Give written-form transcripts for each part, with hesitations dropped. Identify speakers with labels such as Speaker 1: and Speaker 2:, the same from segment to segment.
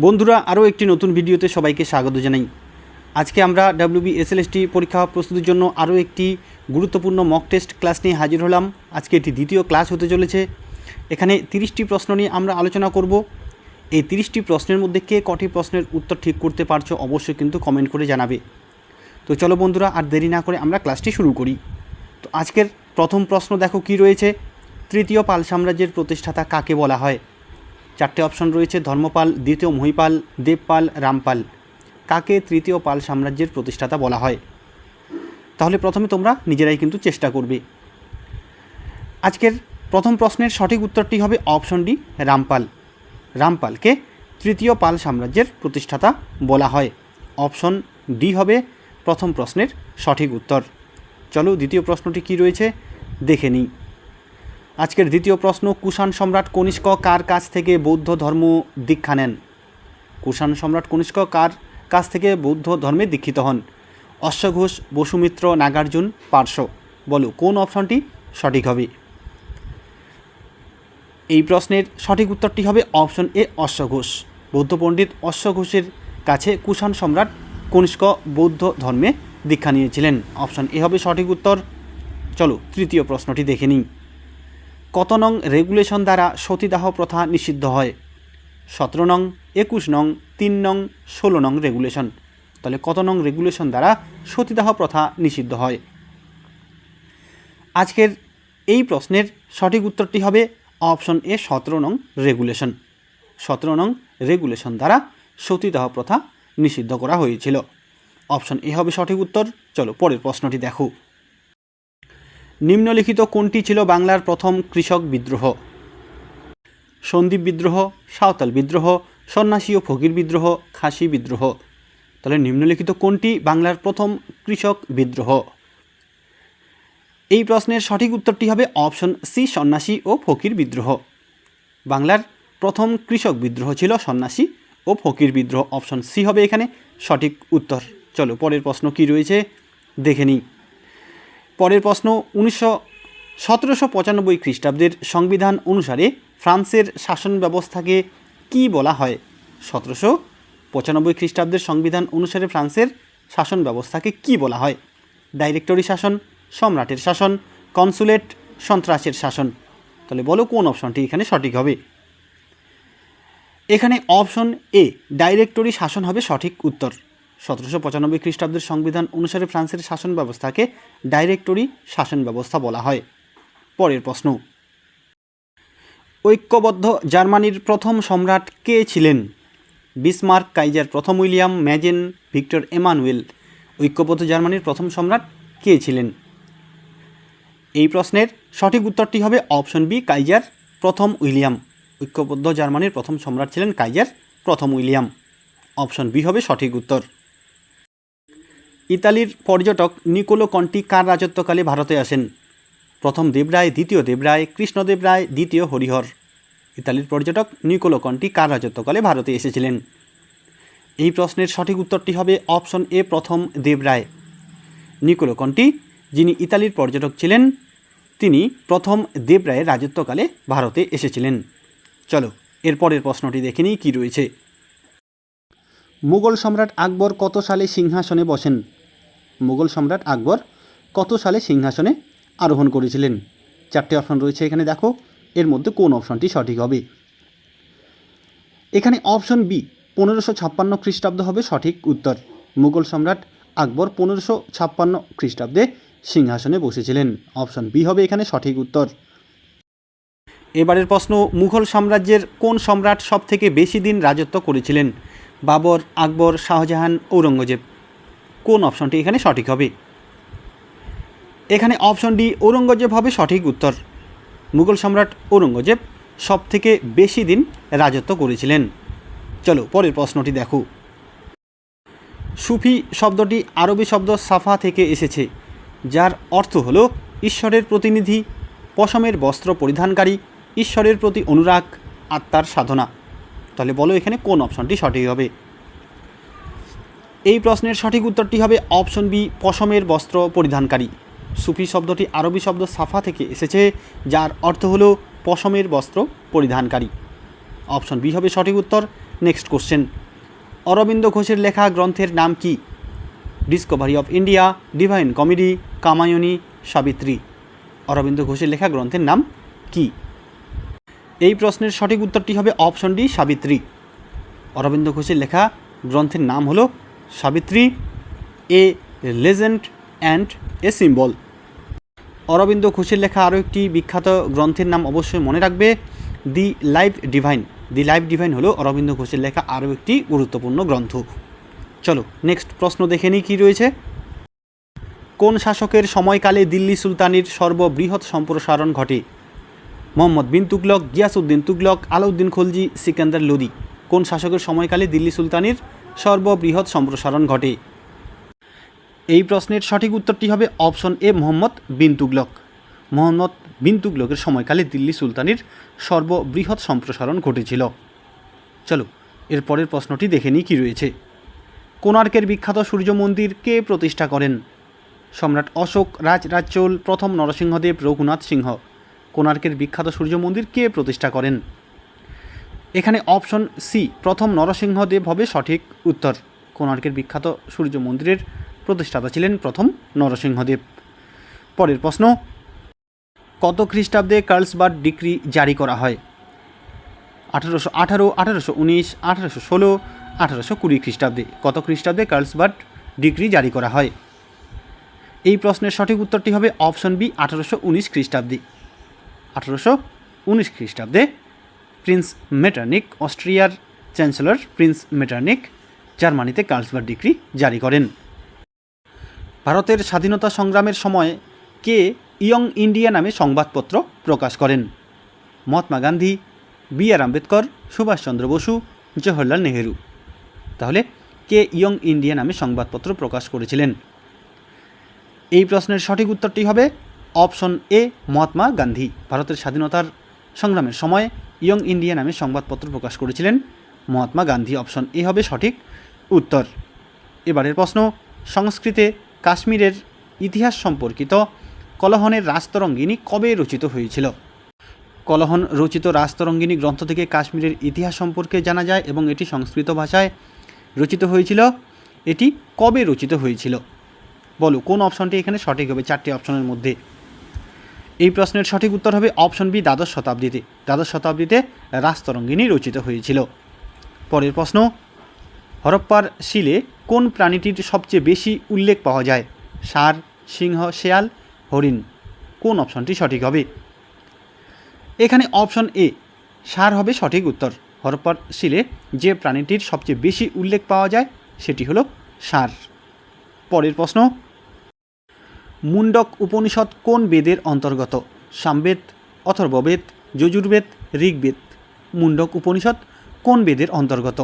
Speaker 1: বন্ধুরা, আরও একটি নতুন ভিডিওতে সবাইকে স্বাগত জানাই। আজকে আমরা WBSLST পরীক্ষা প্রস্তুতির জন্য আরও একটি গুরুত্বপূর্ণ মক টেস্ট ক্লাস নিয়ে হাজির হলাম। আজকে এটি দ্বিতীয় ক্লাস হতে চলেছে। এখানে 30টি প্রশ্ন নিয়ে আমরা আলোচনা করব। এই 30টি প্রশ্নের মধ্যে কে কটি প্রশ্নের উত্তর ঠিক করতে পারছো অবশ্যই কিন্তু কমেন্ট করে জানাবে। তো চলো বন্ধুরা, আর দেরি না করে আমরা ক্লাসটি শুরু করি। তো আজকের প্রথম প্রশ্ন দেখো কি রয়েছে। তৃতীয় পাল সাম্রাজ্যের প্রতিষ্ঠাতা কাকে বলা হয়? চারটে অপশন রয়েছে: ধর্মপাল, দ্বিতীয় মহিপাল, দেবপাল, রামপাল। কাকে তৃতীয় পাল সাম্রাজ্যের প্রতিষ্ঠাতা বলা হয়? তাহলে প্রথমে তোমরা নিজেরাই কিন্তু চেষ্টা করবে। আজকের প্রথম প্রশ্নের সঠিক উত্তরটি হবে অপশন ডি, রামপাল। রামপালকে তৃতীয় পাল সাম্রাজ্যের প্রতিষ্ঠাতা বলা হয়। অপশন ডি হবে প্রথম প্রশ্নের সঠিক উত্তর। চলো দ্বিতীয় প্রশ্নটি কি রয়েছে দেখে নিই। আজকের দ্বিতীয় প্রশ্ন: কুষাণ সম্রাট কনিষ্ক কার কাছ থেকে বৌদ্ধ ধর্ম দীক্ষা নেন? কুষাণ সম্রাট কনিষ্ক কার কাছ থেকে বৌদ্ধ ধর্মে দীক্ষিত হন? অশ্বঘোষ, বসুমিত্র, নাগার্জুন, পার্শ্ব। বলো কোন অপশনটি সঠিক হবে? এই প্রশ্নের সঠিক উত্তরটি হবে অপশন এ, অশ্বঘোষ। বৌদ্ধ পণ্ডিত অশ্বঘোষের কাছে কুষাণ সম্রাট কনিষ্ক বৌদ্ধ ধর্মে দীক্ষা নিয়েছিলেন। অপশন এ হবে সঠিক উত্তর। চলো তৃতীয় প্রশ্নটি দেখে নিই। কত নং রেগুলেশন দ্বারা সতীদাহ প্রথা নিষিদ্ধ হয়? 17 নং, 21 নং, 3 নং, 16 নং রেগুলেশন। তাহলে কত নং রেগুলেশন দ্বারা সতীদাহ প্রথা নিষিদ্ধ হয়? আজকের এই প্রশ্নের সঠিক উত্তরটি হবে অপশন এ, 17 নং রেগুলেশন। 17 নং রেগুলেশন দ্বারা সতীদাহ প্রথা নিষিদ্ধ করা হয়েছিল। অপশন এ হবে সঠিক উত্তর। চলো পরের প্রশ্নটি দেখো। নিম্নলিখিত কোনটি ছিল বাংলার প্রথম কৃষক বিদ্রোহ? সন্দীপ বিদ্রোহ, সাঁওতাল বিদ্রোহ, সন্ন্যাসী ও ফকির বিদ্রোহ, খাসি বিদ্রোহ। তাহলে নিম্নলিখিত কোনটি বাংলার প্রথম কৃষক বিদ্রোহ? এই প্রশ্নের সঠিক উত্তরটি হবে অপশন সি, সন্ন্যাসী ও ফকির বিদ্রোহ। বাংলার প্রথম কৃষক বিদ্রোহ ছিল সন্ন্যাসী ও ফকির বিদ্রোহ। অপশন সি হবে এখানে সঠিক উত্তর। চলো পরের প্রশ্ন কি রয়েছে দেখে নিই। পরের প্রশ্ন: 1795 খ্রিস্টাব্দের সংবিধান অনুসারে ফ্রান্সের শাসন ব্যবস্থাকে কি বলা হয়? 1795 খ্রিস্টাব্দের সংবিধান অনুসারে ফ্রান্সের শাসন ব্যবস্থাকে কি বলা হয়? ডাইরেক্টরি শাসন, সম্রাটের শাসন, কনসুলেট, সন্ত্রাসের শাসন। তাহলে বলো কোন অপশনটি এখানে সঠিক হবে? এখানে অপশন এ, ডাইরেক্টরি শাসন হবে সঠিক উত্তর। 1795 খ্রিস্টাব্দের সংবিধান অনুসারে ফ্রান্সের শাসন ব্যবস্থাকে ডাইরেক্টরি শাসন ব্যবস্থা বলা হয়। পরের প্রশ্ন: ঐক্যবদ্ধ জার্মানির প্রথম সম্রাট কে ছিলেন? বিসমার্ক, কাইজার প্রথম উইলিয়াম, ম্যাজেন, ভিক্টর এমানুয়েল। ঐক্যবদ্ধ জার্মানির প্রথম সম্রাট কে ছিলেন? এই প্রশ্নের সঠিক উত্তরটি হবে অপশন বি, কাইজার প্রথম উইলিয়াম। ঐক্যবদ্ধ জার্মানির প্রথম সম্রাট ছিলেন কাইজার প্রথম উইলিয়াম। অপশন বি হবে সঠিক উত্তর। ইতালির পর্যটক নিকোলো কন্টি কার রাজত্বকালে ভারতে আসেন? প্রথম দেবরায়, দ্বিতীয় দেবরায়, কৃষ্ণদেব রায়, দ্বিতীয় হরিহর। ইতালির পর্যটক নিকোলো কন্টি কার রাজত্বকালে ভারতে এসেছিলেন? এই প্রশ্নের সঠিক উত্তরটি হবে অপশন এ, প্রথম দেবরায়। নিকোলো কন্টি যিনি ইতালির পর্যটক ছিলেন, তিনি প্রথম দেবরায়ের রাজত্বকালে ভারতে এসেছিলেন। চলো এরপরের প্রশ্নটি দেখে নিই কী রয়েছে। মুঘল সম্রাট আকবর কত সালে সিংহাসনে বসেন? মুঘল সম্রাট আকবর কত সালে সিংহাসনে আরোহণ করেছিলেন? চারটে অপশন রয়েছে এখানে, দেখো এর মধ্যে কোন অপশনটি সঠিক হবে? এখানে অপশন বি, 1556 খ্রিস্টাব্দ হবে সঠিক উত্তর। মুঘল সম্রাট আকবর 1556 খ্রিস্টাব্দে সিংহাসনে বসেছিলেন। অপশন বি হবে এখানে সঠিক উত্তর। এবারের প্রশ্ন: মুঘল সাম্রাজ্যের কোন সম্রাট সবথেকে বেশি দিন রাজত্ব করেছিলেন? বাবর, আকবর, শাহজাহান, ঔরঙ্গজেব। কোন অপশনটি এখানে সঠিক হবে? এখানে অপশন ডি, ঔরঙ্গজেব হবে সঠিক উত্তর। মুঘল সম্রাট ঔরঙ্গজেব সবথেকে বেশি দিন রাজত্ব করেছিলেন। চলো পরের প্রশ্নটি দেখো। সুফি শব্দটি আরবি শব্দ সাফা থেকে এসেছে, যার অর্থ হলো ঈশ্বরের প্রতিনিধি, পশমের বস্ত্র পরিধানকারী, ঈশ্বরের প্রতি অনুরাগ, আত্মার সাধনা। তাহলে বলো এখানে কোন অপশনটি সঠিক হবে? এই প্রশ্নের সঠিক উত্তরটি হবে অপশন বি, পশমের বস্ত্র পরিধানকারী। সুফি শব্দটি আরবি শব্দ সাফা থেকে এসেছে, যার অর্থ হলো পশমের বস্ত্র পরিধানকারী। অপশন বি হবে সঠিক উত্তর। নেক্সট কোশ্চেন, অরবিন্দ ঘোষের লেখা গ্রন্থের নাম কি? Discovery of India, divine comedy, Kamayani, Savitri. Aurobindo ঘোষের লেখা গ্রন্থের নাম কি? এই প্রশ্নের সঠিক উত্তরটি হবে অপশন ডি, সাবিত্রী। অরবিন্দ ঘোষের লেখা গ্রন্থের নাম হলো Savitri, a legend and a symbol. Aurobindo ঘোষের লেখা আরও একটি বিখ্যাত গ্রন্থের নাম অবশ্যই মনে রাখবে, দি লাইফ ডিভাইন। দি লাইফ ডিভাইন হলো অরবিন্দ ঘোষের লেখা আরও একটি গুরুত্বপূর্ণ গ্রন্থ। চলো নেক্সট প্রশ্ন দেখে নিই কী রয়েছে। কোন শাসকের সময়কালে দিল্লি সুলতানির সর্ববৃহৎ সম্প্রসারণ ঘটে? মোহাম্মদ বিন তুগলক, গিয়াসউদ্দিন তুগলক, আলাউদ্দিন খলজি, সিকান্দার লোদি। কোন শাসকের সময়কালে দিল্লি সুলতানির সর্ববৃহৎ সম্প্রসারণ ঘটে? এই প্রশ্নের সঠিক উত্তরটি হবে অপশন এ, মোহাম্মদ বিন তুগলক। মোহাম্মদ বিন তুগলকের সময়কালে দিল্লি সুলতানির সর্ববৃহৎ সম্প্রসারণ ঘটেছিল। চলো এর পরের প্রশ্নটি দেখে নিই কী রয়েছে। কোণার্কের বিখ্যাত সূর্য মন্দির কে প্রতিষ্ঠা করেন? সম্রাট অশোক, রাজরাজ চোল, প্রথম নরসিংহদেব, রঘুনাথ সিংহ। কোণার্কের বিখ্যাত সূর্য মন্দির কে প্রতিষ্ঠা করেন? এখানে অপশন সি, প্রথম নরসিংহদেব হবে সঠিক উত্তর। কোণার্কের বিখ্যাত সূর্য মন্দিরের প্রতিষ্ঠাতা ছিলেন প্রথম নরসিংহদেব। পরের প্রশ্ন, কত খ্রিস্টাব্দে কার্লসবার্গ ডিক্রি জারি করা হয়? 1818, 1819, 1816, 1820 খ্রিস্টাব্দে। কত খ্রিস্টাব্দে কার্লসবার্গ ডিক্রি জারি করা হয়? এই প্রশ্নের সঠিক উত্তরটি হবে অপশন বি, 1819 খ্রিস্টাব্দে। 1819 খ্রিস্টাব্দে প্রিন্স মেটার্নিক, অস্ট্রিয়ার চ্যান্সেলর প্রিন্স মেটার্নিক জার্মানিতে কার্লসবার্গ ডিক্রি জারি করেন। ভারতের স্বাধীনতা সংগ্রামের সময় কে ইয়ং ইন্ডিয়া নামে সংবাদপত্র প্রকাশ করেন? মহাত্মা গান্ধী, বি আর আম্বেদকর, সুভাষচন্দ্র বসু, জওহরলাল নেহেরু। তাহলে কে ইয়ং ইন্ডিয়া নামে সংবাদপত্র প্রকাশ করেছিলেন? এই প্রশ্নের সঠিক উত্তরটি হবে অপশন এ, মহাত্মা গান্ধী। ভারতের স্বাধীনতার সংগ্রামের সময় ইয়ং ইন্ডিয়া নামে সংবাদপত্র প্রকাশ করেছিলেন মহাত্মা গান্ধী। অপশন এ হবে সঠিক উত্তর। এবারের প্রশ্ন, সংস্কৃতে কাশ্মীরের ইতিহাস সম্পর্কিত কলহনের রাজতরঙ্গিনী কবে রচিত হয়েছিল? কলহন রচিত রাজতরঙ্গিনী গ্রন্থ থেকে কাশ্মীরের ইতিহাস সম্পর্কে জানা যায় এবং এটি সংস্কৃত ভাষায় রচিত হয়েছিল। এটি কবে রচিত হয়েছিল? বলো কোন অপশনটি এখানে সঠিক হবে 4টি অপশনের মধ্যে? এই প্রশ্নের সঠিক উত্তর হবে অপশন বি, দ্বাদশ শতাব্দীতে। দ্বাদশ শতাব্দীতে রাজতরঙ্গিনী রচিত হয়েছিল। পরের প্রশ্ন, হরপ্পার শিলে কোন প্রাণীটির সবচেয়ে বেশি উল্লেখ পাওয়া যায়? ষাঁড়, সিংহ, শেয়াল, হরিণ। কোন অপশনটি সঠিক হবে? এখানে অপশন এ, ষাঁড় হবে সঠিক উত্তর। হরপ্পার শিলে যে প্রাণীটির সবচেয়ে বেশি উল্লেখ পাওয়া যায় সেটি হলো ষাঁড়। পরের প্রশ্ন, মুন্ডক উপনিষদ কোন বেদের অন্তর্গত? সামবেদ, অথর্ববেদ, যজুর্বেদ, ঋগ্বেদ। মুন্ডক উপনিষদ কোন বেদের অন্তর্গত?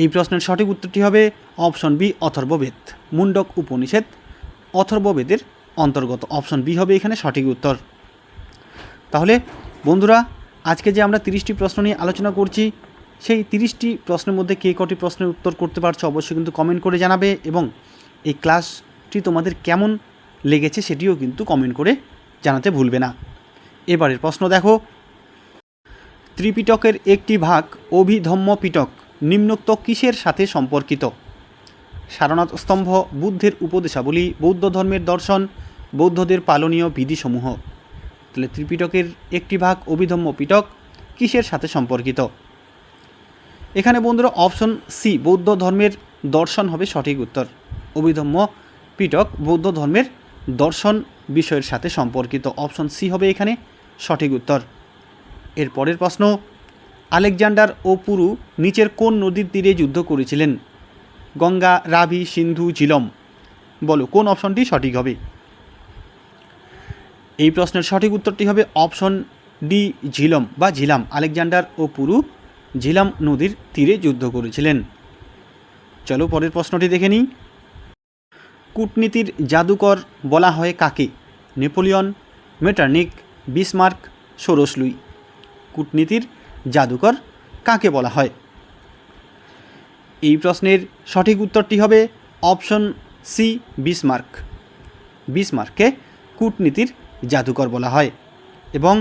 Speaker 1: এই প্রশ্নের সঠিক উত্তরটি হবে অপশন বি, অথর্ববেদ। মুন্ডক উপনিষদ অথর্ববেদের অন্তর্গত। অপশন বি হবে এখানে সঠিক উত্তর। তাহলে বন্ধুরা, আজকে যে আমরা 30টি প্রশ্ন নিয়ে আলোচনা করছি, সেই 30টি প্রশ্নের মধ্যে কে কটি প্রশ্নের উত্তর করতে পারছো অবশ্যই কিন্তু কমেন্ট করে জানাবে, এবং এই ক্লাসটি তোমাদের কেমন লেগেছে সেটিও কিন্তু কমেন্ট করে জানাতে ভুলবে না। এবারের প্রশ্ন দেখো, ত্রিপিটকের একটি ভাগ অভিধম্ম পিটক নিম্নোক্ত কিসের সাথে সম্পর্কিত? সারনাথ স্তম্ভ, বুদ্ধের উপদেশাবলী, বৌদ্ধ ধর্মের দর্শন, বৌদ্ধদের পালনীয় বিধিসমূহ। তাহলে ত্রিপিটকের একটি ভাগ অভিধম্ম পিটক কিসের সাথে সম্পর্কিত? এখানে বন্ধুরা অপশন সি, বৌদ্ধ ধর্মের দর্শন হবে সঠিক উত্তর। অভিধম্ম পিটক বৌদ্ধ ধর্মের দর্শন বিষয়ের সাথে সম্পর্কিত। অপশন সি হবে এখানে সঠিক উত্তর। এর পরের প্রশ্ন, আলেকজান্ডার ও পুরু নিচের কোন নদীর তীরে যুদ্ধ করেছিলেন? গঙ্গা, রাভি, সিন্ধু, ঝিলম। বলো কোন অপশনটি সঠিক হবে? এই প্রশ্নের সঠিক উত্তরটি হবে অপশন ডি, ঝিলম বা ঝিলাম। আলেকজান্ডার ও পুরু ঝিলাম নদীর তীরে যুদ্ধ করেছিলেন। চলো পরের প্রশ্নটি দেখে নিই। কূটনীতির জাদুকর বলা হয় কাকে? নেপোলিয়ন, মেটার্নিক, বিসমার্ক, সোরস লুই। কূটনীতির জাদুকর কাকে বলা হয়? এই প্রশ্নের সঠিক উত্তরটি হবে অপশন সি, বিসমার্ক। বিসমার্ককে কূটনীতির জাদুকর বলা হয়। এবং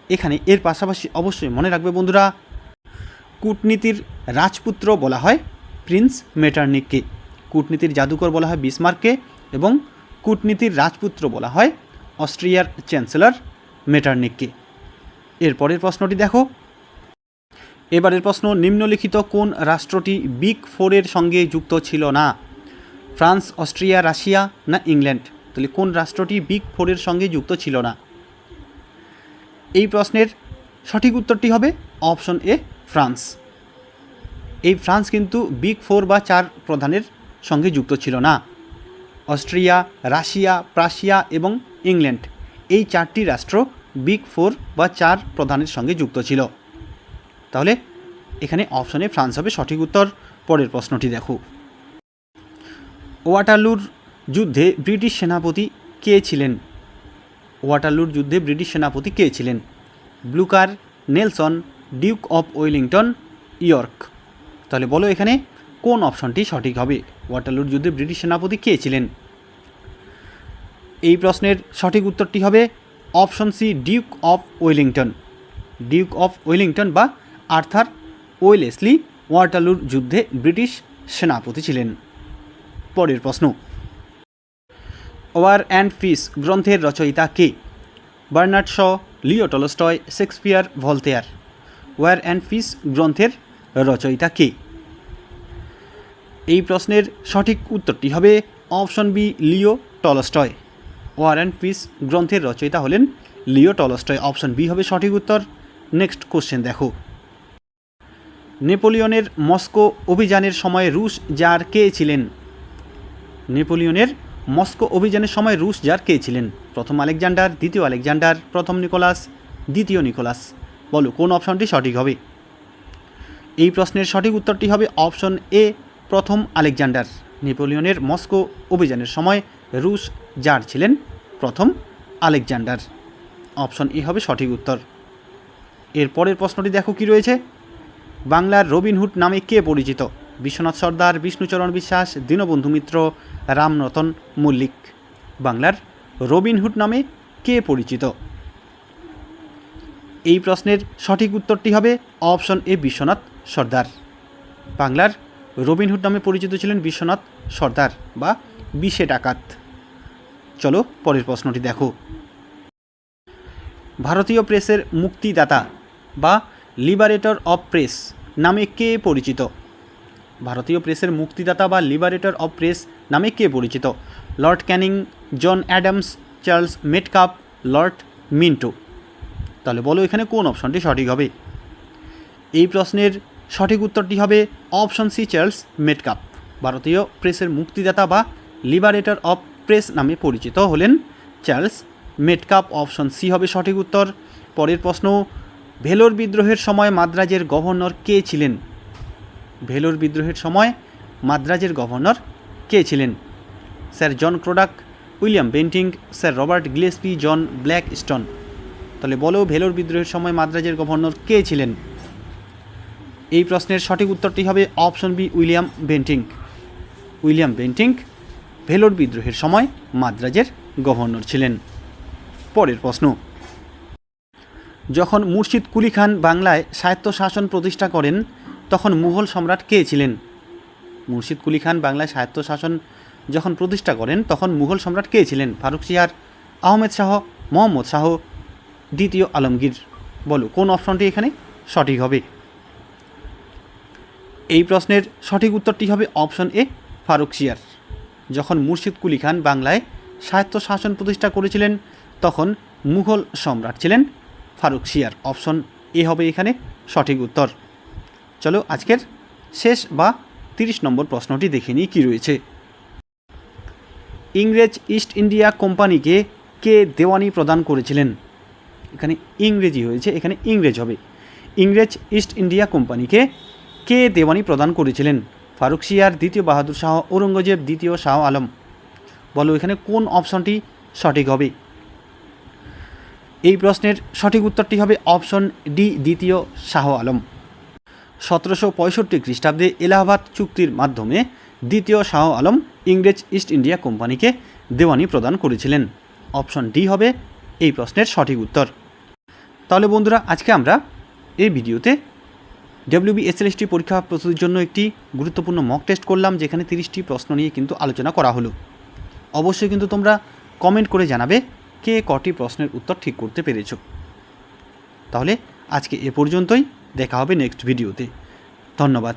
Speaker 1: এখানে এর পাশাপাশি অবশ্যই মনে রাখবে বন্ধুরা, কূটনীতির রাজপুত্র বলা হয় প্রিন্স মেটারনিখকে, কূটনীতির জাদুকর বলা হয় বিসমার্ককে এবং কূটনীতির রাজপুত্র বলা হয় অস্ট্রিয়ার চ্যান্সেলর মেটারনিখকে। এরপরের প্রশ্নটি দেখো। এবারের প্রশ্ন, নিম্নলিখিত কোন রাষ্ট্রটি বিগ ফোরের সঙ্গে যুক্ত ছিল না? ফ্রান্স, অস্ট্রিয়া, রাশিয়া না ইংল্যান্ড? তাহলে কোন রাষ্ট্রটি বিগ ফোরের সঙ্গে যুক্ত ছিল না? এই প্রশ্নের সঠিক উত্তরটি হবে অপশন এ, ফ্রান্স। এই ফ্রান্স কিন্তু বিগ ফোর বা 4 প্রধানের সঙ্গে যুক্ত ছিল না। অস্ট্রিয়া, রাশিয়া, প্রাশিয়া এবং ইংল্যান্ড এই 4টি রাষ্ট্র বিগ ফোর বা 4 প্রধানের সঙ্গে যুক্ত ছিল। তাহলে এখানে অপশনে ফ্রান্স হবে সঠিক উত্তর। পরের প্রশ্নটি দেখো। ওয়াটারলুর যুদ্ধে ব্রিটিশ সেনাপতি কে ছিলেন? ওয়াটারলুর যুদ্ধে ব্রিটিশ সেনাপতি কে ছিলেন? Blucher, Nelson, Duke of Wellington, York? তাহলে বলো এখানে কোন অপশনটি সঠিক হবে? ওয়াটারলুর যুদ্ধে ব্রিটিশ সেনাপতি কে ছিলেন? এই প্রশ্নের সঠিক উত্তরটি হবে option C, duke of Wellington. Duke of Wellington বা আর্থার ওয়েলেসলি ওয়াটারলুর যুদ্ধে ব্রিটিশ সেনাপতি ছিলেন। পরের প্রশ্ন, ওয়ার অ্যান্ড পিস গ্রন্থের রচয়িতা কে? Bernard Shaw, Leo Tolstoy, Shakespeare, Voltaire? War and Peace গ্রন্থের রচয়িতা কে? এই প্রশ্নের সঠিক উত্তরটি হবে option B, Leo Tolstoy. War and Peace গ্রন্থের রচয়িতা হলেন লিও টলস্টয়। অপশন বি হবে সঠিক উত্তর। নেক্সট কোশ্চেন দেখো। নেপোলিয়নের মস্কো অভিযানের সময় রুশ জার কে ছিলেন? নেপোলিয়নের মস্কো অভিযানের সময় রুশ জার কে ছিলেন? প্রথম আলেকজান্ডার, দ্বিতীয় আলেকজান্ডার, প্রথম নিকোলাস, দ্বিতীয় নিকোলাস? বলো কোন অপশনটি সঠিক হবে? এই প্রশ্নের সঠিক উত্তরটি হবে অপশন এ, প্রথম আলেকজান্ডার। নেপোলিয়নের মস্কো অভিযানের সময় রুশ জার ছিলেন প্রথম আলেকজান্ডার। অপশন এ হবে সঠিক উত্তর। এর পরের প্রশ্নটি দেখো কি রয়েছে। বাংলার রবিনহুড নামে কে পরিচিত? বিশ্বনাথ সর্দার, বিষ্ণুচরণ বিশ্বাস, দীনবন্ধু মিত্র, রামরতন মল্লিক? বাংলার রবিনহুড নামে কে পরিচিত? এই প্রশ্নের সঠিক উত্তরটি হবে অপশন এ, বিশ্বনাথ সর্দার। বাংলার রবিনহুড নামে পরিচিত ছিলেন বিশ্বনাথ সর্দার বা বিশে ডাকাত। চলো পরের প্রশ্নটি দেখো। ভারতীয় প্রেসের মুক্তিদাতা বা লিবারেটর অফ প্রেস নামে কে পরিচিত? ভারতীয় প্রেসের মুক্তিদাতা বা লিবারেটর অফ প্রেস নামে কে পরিচিত? Lord Canning, John Adams, Charles Metcalfe, Lord Minto? তাহলে বলো এখানে কোন অপশনটি সঠিক হবে? এই প্রশ্নের সঠিক উত্তরটি হবে অপশন সি, চার্লস মেটকাপ। ভারতীয় প্রেসের মুক্তিদাতা বা লিবারেটর অফ প্রেস নামে পরিচিত হলেন চার্লস মেটকাপ। অপশন সি হবে সঠিক উত্তর। পরের প্রশ্ন, ভেলোর বিদ্রোহের সময় মাদ্রাজের গভর্নর কে ছিলেন? ভেলোর বিদ্রোহের সময় মাদ্রাজের গভর্নর কে ছিলেন? স্যার জন ক্রোডাক, উইলিয়াম বেন্টিং, স্যার রবার্ট গ্লেসপি, জন ব্ল্যাকস্টোন? তাহলে বলো ভেলোর বিদ্রোহের সময় মাদ্রাজের গভর্নর কে ছিলেন? এই প্রশ্নের সঠিক উত্তরটি হবে option B, William Bentinck. William Bentinck Vellore বিদ্রোহের সময় মাদ্রাজের গভর্নর ছিলেন। পরের প্রশ্ন, যখন মুর্শিদ কুলি খান বাংলায় স্বায়ত্তশাসন প্রতিষ্ঠা করেন তখন মুঘল সম্রাট কে ছিলেন? মুর্শিদ কুলি খান বাংলায় স্বায়ত্তশাসন যখন প্রতিষ্ঠা করেন তখন মুঘল সম্রাট কে ছিলেন? ফারুক সিয়ার, আহমেদ শাহ, মোহাম্মদ শাহ, দ্বিতীয় আলমগীর? বলো কোন অপশনটি এখানে সঠিক হবে? এই প্রশ্নের সঠিক উত্তরটি হবে অপশন এ, ফারুক সিয়ার। যখন মুর্শিদ কুলি খান বাংলায় স্বায়ত্তশাসন প্রতিষ্ঠা করেছিলেন তখন মুঘল সম্রাট ছিলেন ফারুক সিয়ার। অপশন এ হবে এখানে সঠিক উত্তর। চলো আজকের শেষ বা 30 নম্বর প্রশ্নটি দেখে নিই কী রয়েছে। ইংরেজ ইস্ট ইন্ডিয়া কোম্পানিকে কে দেওয়ানি প্রদান করেছিলেন? এখানে ইংরেজি হয়েছে, এখানে ইংরেজ হবে। ইংরেজ ইস্ট ইন্ডিয়া কোম্পানিকে কে দেওয়ানি প্রদান করেছিলেন? ফারুক সিয়ার, দ্বিতীয় বাহাদুর শাহ, ঔরঙ্গজেব, দ্বিতীয় শাহ আলম? বলো এখানে কোন অপশনটি সঠিক হবে? এই প্রশ্নের সঠিক উত্তরটি হবে অপশন ডি, দ্বিতীয় শাহ আলম। 1765 খ্রিস্টাব্দে এলাহাবাদ চুক্তির মাধ্যমে দ্বিতীয় শাহ আলম ইংরেজ ইস্ট ইন্ডিয়া কোম্পানিকে দেওয়ানি প্রদান করেছিলেন। অপশন ডি হবে এই প্রশ্নের সঠিক উত্তর। তাহলে বন্ধুরা আজকে আমরা এই ভিডিওতে WBSLST পরীক্ষা প্রস্তুতির জন্য একটি গুরুত্বপূর্ণ মক টেস্ট করলাম, যেখানে 30টি প্রশ্ন নিয়ে কিন্তু আলোচনা করা হলো। অবশ্যই কিন্তু তোমরা কমেন্ট করে জানাবে কে কটি প্রশ্নের উত্তর ঠিক করতে পেরেছো। তাহলে আজকে এ পর্যন্তই, দেখা হবে নেক্সট ভিডিওতে। ধন্যবাদ।